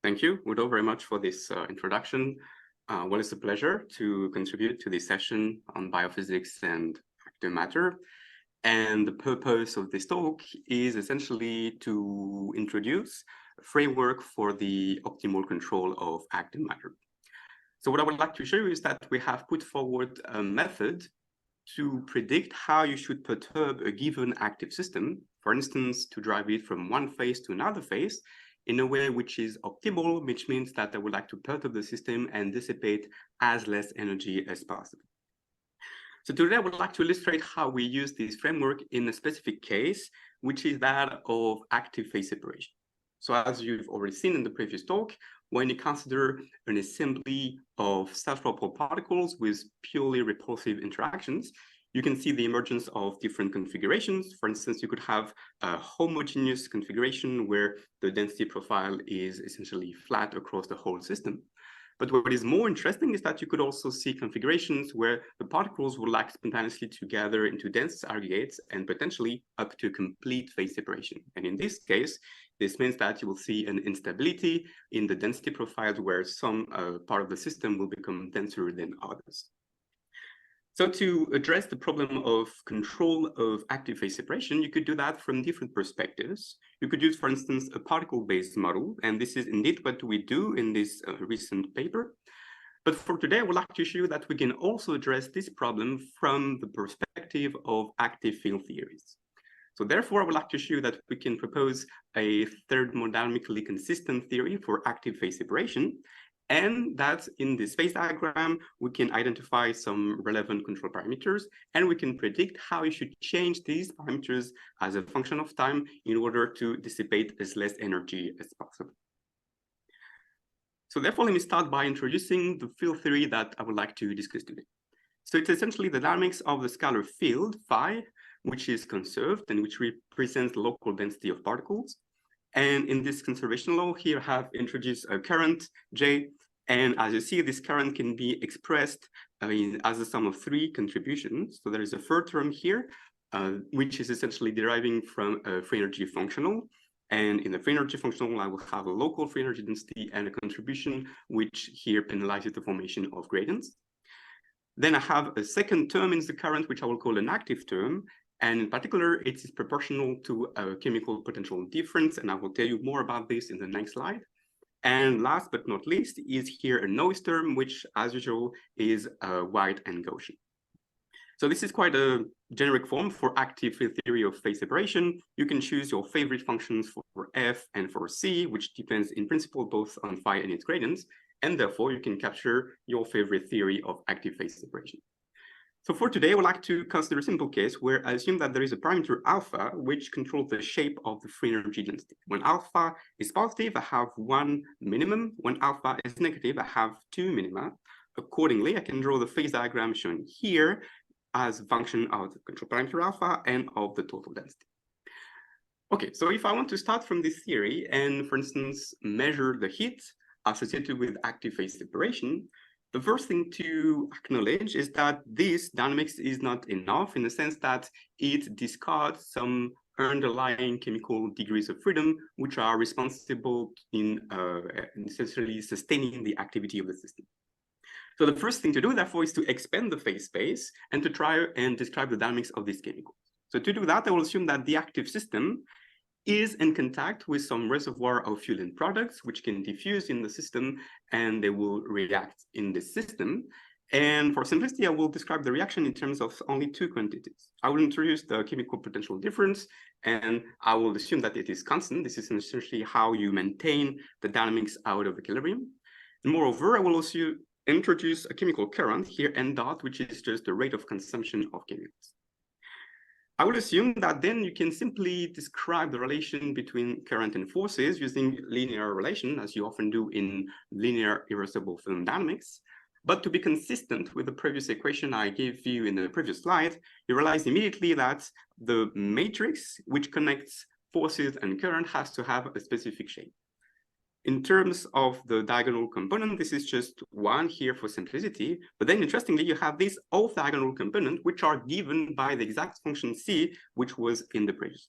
Thank you, Udo, very much for this introduction. Well, it's a pleasure to contribute to this session on biophysics and active matter. And the purpose of this talk is essentially to introduce a framework for the optimal control of active matter. So what I would like to show you is that we have put forward a method to predict how you should perturb a given active system, for instance, to drive it from one phase to another phase in a way which is optimal, which means that I would like to perturb the system and dissipate as less energy as possible. So today I would like to illustrate how we use this framework in a specific case, which is that of active phase separation. So as you've already seen in the previous talk, when you consider an assembly of self-propelled particles with purely repulsive interactions, you can see the emergence of different configurations. For instance, you could have a homogeneous configuration where the density profile is essentially flat across the whole system. But what is more interesting is that you could also see configurations where the particles would like spontaneously to gather into dense aggregates and potentially up to complete phase separation. And in this case, this means that you will see an instability in the density profiles where some part of the system will become denser than others. So to address the problem of control of active phase separation, you could do that from different perspectives. You could use, for instance, a particle-based model, and this is indeed what we do in this recent paper. But for today, I would like to show you that we can also address this problem from the perspective of active field theories. So therefore, I would like to show you that we can propose a thermodynamically consistent theory for active phase separation, and that in this phase diagram, we can identify some relevant control parameters, and we can predict how you should change these parameters as a function of time in order to dissipate as less energy as possible. So therefore, let me start by introducing the field theory that I would like to discuss today. So it's essentially the dynamics of the scalar field phi, which is conserved and which represents the local density of particles. And in this conservation law, here I have introduced a current J. And as you see, this current can be expressed as a sum of three contributions. So there is a third term here, which is essentially deriving from a free energy functional. And in the free energy functional, I will have a local free energy density and a contribution, which here penalizes the formation of gradients. Then I have a second term in the current, which I will call an active term. And in particular, it is proportional to a chemical potential difference. And I will tell you more about this in the next slide. And last but not least is here a noise term, which as usual is white and Gaussian. So this is quite a generic form for active field theory of phase separation. You can choose your favorite functions for F and for C, which depends in principle both on phi and its gradients. And therefore, you can capture your favorite theory of active phase separation. So for today, I would like to consider a simple case where I assume that there is a parameter alpha which controls the shape of the free energy density. When alpha is positive, I have one minimum. When alpha is negative, I have two minima. Accordingly, I can draw the phase diagram shown here as a function of the control parameter alpha and of the total density. Okay, so if I want to start from this theory and, for instance, measure the heat associated with active phase separation, the first thing to acknowledge is that this dynamics is not enough in the sense that it discards some underlying chemical degrees of freedom, which are responsible in essentially sustaining the activity of the system. So the first thing to do, therefore, is to expand the phase space and to try and describe the dynamics of these chemicals. So to do that, I will assume that the active system is in contact with some reservoir of fuel end products, which can diffuse in the system, and they will react in the system. And for simplicity, I will describe the reaction in terms of only two quantities. I will introduce the chemical potential difference, and I will assume that it is constant. This is essentially how you maintain the dynamics out of equilibrium. And moreover, I will also introduce a chemical current here, N dot, which is just the rate of consumption of chemicals. I would assume that then you can simply describe the relation between current and forces using linear relation, as you often do in linear irreversible film dynamics. But to be consistent with the previous equation I gave you in the previous slide, you realize immediately that the matrix which connects forces and current has to have a specific shape. In terms of the diagonal component, this is just one here for simplicity. But then interestingly, you have this off-diagonal component, which are given by the exact function C, which was in the previous.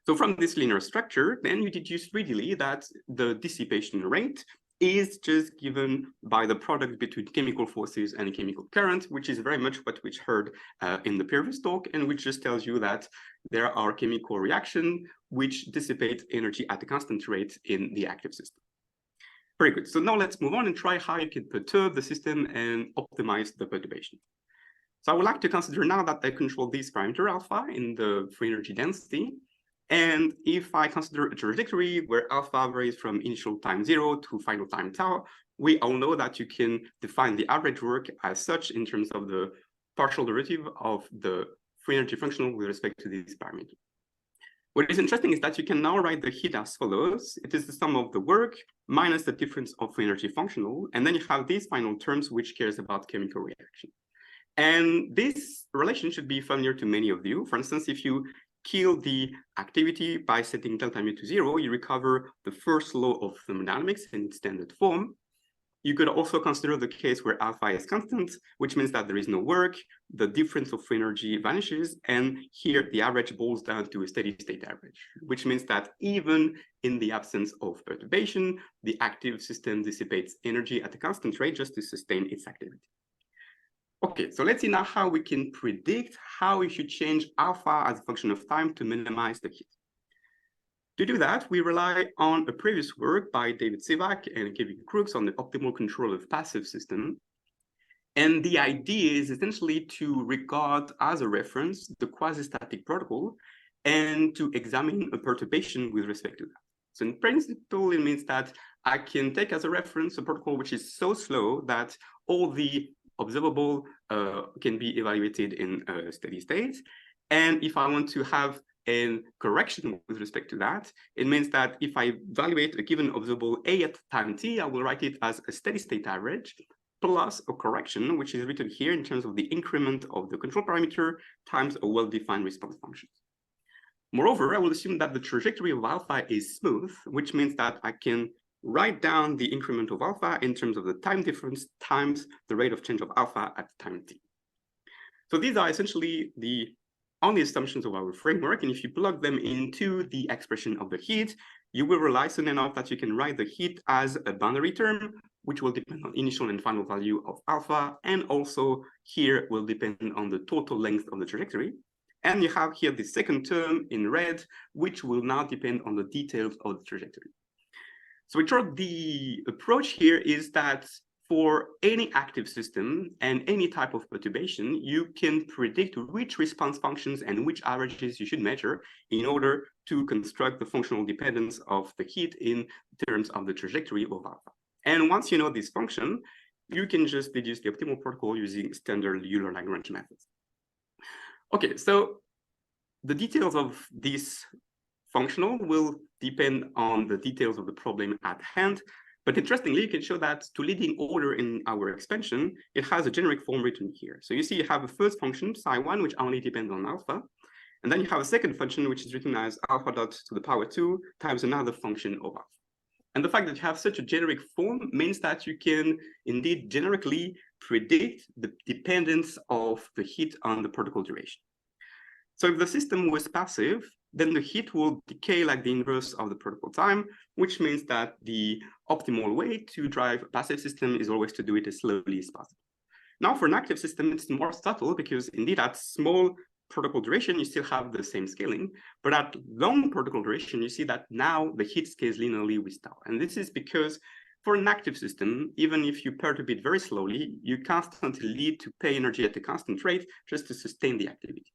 So from this linear structure, then you deduce readily that the dissipation rate is just given by the product between chemical forces and chemical current, which is very much what we heard in the previous talk, and which just tells you that there are chemical reactions which dissipate energy at a constant rate in the active system. Very good. So now let's move on and try how you can perturb the system and optimize the perturbation. So I would like to consider now that I control this parameter alpha in the free energy density. And if I consider a trajectory where alpha varies from initial time 0 to final time tau, we all know that you can define the average work as such in terms of the partial derivative of the free energy functional with respect to this parameter. What is interesting is that you can now write the heat as follows. It is the sum of the work minus the difference of free energy functional. And then you have these final terms which cares about chemical reaction. And this relation should be familiar to many of you. For instance, if you kill the activity by setting delta mu to 0, you recover the first law of thermodynamics in its standard form. You could also consider the case where alpha is constant, which means that there is no work, the difference of free energy vanishes, and here the average boils down to a steady state average, which means that even in the absence of perturbation, the active system dissipates energy at a constant rate just to sustain its activity. Okay, so let's see now how we can predict how we should change alpha as a function of time to minimize the heat. To do that, we rely on a previous work by David Sivak and Kevin Crooks on the optimal control of passive system. And the idea is essentially to regard as a reference the quasi-static protocol and to examine a perturbation with respect to that. So in principle, it means that I can take as a reference a protocol which is so slow that all the observable can be evaluated in a steady state. And if I want to have a correction with respect to that, it means that if I evaluate a given observable A at time t, I will write it as a steady state average plus a correction, which is written here in terms of the increment of the control parameter times a well-defined response function. Moreover, I will assume that the trajectory of alpha is smooth, which means that I can write down the increment of alpha in terms of the time difference times the rate of change of alpha at time t. So these are essentially the only assumptions of our framework, and if you plug them into the expression of the heat, you will realize soon enough that you can write the heat as a boundary term, which will depend on initial and final value of alpha, and also here will depend on the total length of the trajectory. And you have here the second term in red, which will now depend on the details of the trajectory. So in short, the approach here is that for any active system and any type of perturbation, you can predict which response functions and which averages you should measure in order to construct the functional dependence of the heat in terms of the trajectory of alpha. And once you know this function, you can just deduce the optimal protocol using standard Euler-Lagrange methods. Okay, so the details of this functional will depend on the details of the problem at hand. But interestingly, you can show that to leading order in our expansion, it has a generic form written here. So you see you have a first function, psi1, which only depends on alpha. And then you have a second function, which is written as alpha dot to the power 2 times another function of alpha. And the fact that you have such a generic form means that you can indeed generically predict the dependence of the heat on the protocol duration. So if the system was passive, then the heat will decay like the inverse of the protocol time, which means that the optimal way to drive a passive system is always to do it as slowly as possible. Now, for an active system, it's more subtle because indeed at small protocol duration, you still have the same scaling, but at long protocol duration, you see that now the heat scales linearly with tau. And this is because for an active system, even if you perturb it very slowly, you constantly need to pay energy at a constant rate just to sustain the activity.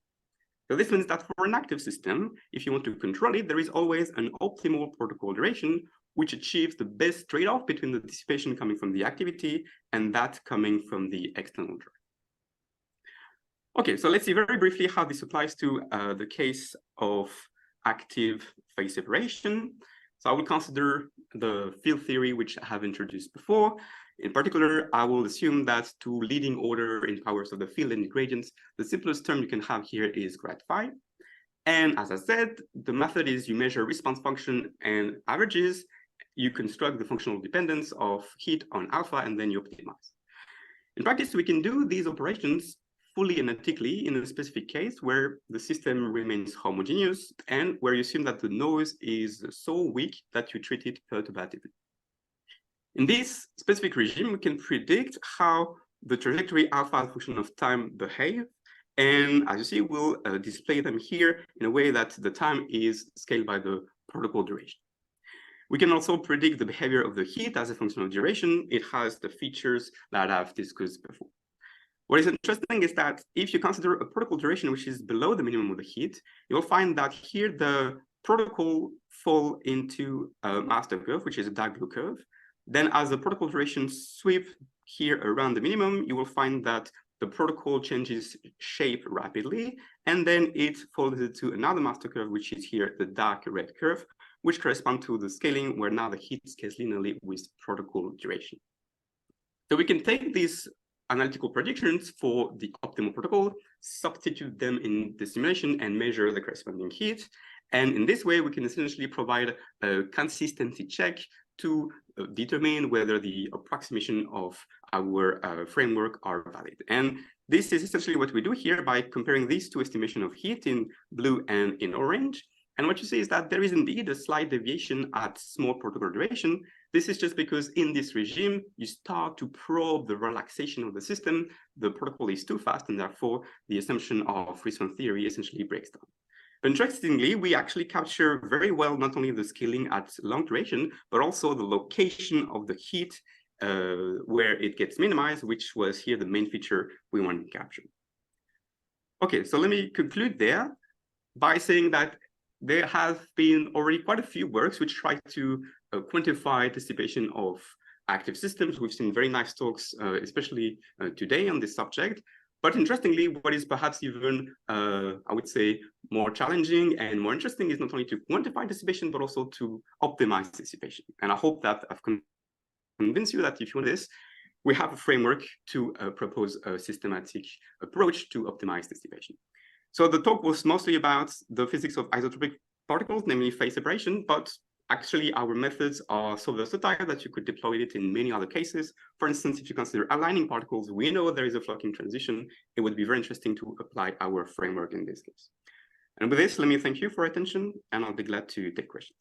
So this means that for an active system, if you want to control it, there is always an optimal protocol duration, which achieves the best trade-off between the dissipation coming from the activity and that coming from the external drive. Okay, so let's see very briefly how this applies to the case of active phase separation. So I will consider the field theory, which I have introduced before. In particular, I will assume that to leading order in powers of the field and the gradients, the simplest term you can have here is grad phi. And as I said, the method is you measure response function and averages, you construct the functional dependence of heat on alpha, and then you optimize. In practice, we can do these operations fully analytically in a specific case where the system remains homogeneous and where you assume that the noise is so weak that you treat it perturbatively. In this specific regime, we can predict how the trajectory alpha function of time behave. And as you see, we'll display them here in a way that the time is scaled by the protocol duration. We can also predict the behavior of the heat as a function of duration. It has the features that I've discussed before. What is interesting is that if you consider a protocol duration which is below the minimum of the heat, you'll find that here the protocol fall into a master curve, which is a dark blue curve. Then as the protocol duration sweep here around the minimum, you will find that the protocol changes shape rapidly, and then it falls into another master curve, which is here the dark red curve, which correspond to the scaling where now the heat scales linearly with protocol duration. So we can take these analytical predictions for the optimal protocol, substitute them in the simulation and measure the corresponding heat. And in this way, we can essentially provide a consistency check to determine whether the approximation of our framework are valid. And this is essentially what we do here by comparing these two estimations of heat in blue and in orange. And what you see is that there is indeed a slight deviation at small protocol duration. This is just because in this regime, you start to probe the relaxation of the system. The protocol is too fast, and therefore the assumption of response theory essentially breaks down. But interestingly, we actually capture very well not only the scaling at long duration, but also the location of the heat where it gets minimized, which was here the main feature we wanted to capture. Okay, so let me conclude there by saying that there have been already quite a few works which try to quantify dissipation of active systems. We've seen very nice talks, especially today on this subject. But interestingly, what is perhaps even, I would say, more challenging and more interesting is not only to quantify dissipation, but also to optimize dissipation. And I hope that I've convinced you that if you want this, we have a framework to propose a systematic approach to optimize dissipation. So the talk was mostly about the physics of isotropic particles, namely phase separation, but actually our methods are so versatile that you could deploy it in many other cases. For instance, if you consider aligning particles, we know there is a flocking transition. It would be very interesting to apply our framework in this case. And with this, let me thank you for your attention, and I'll be glad to take questions.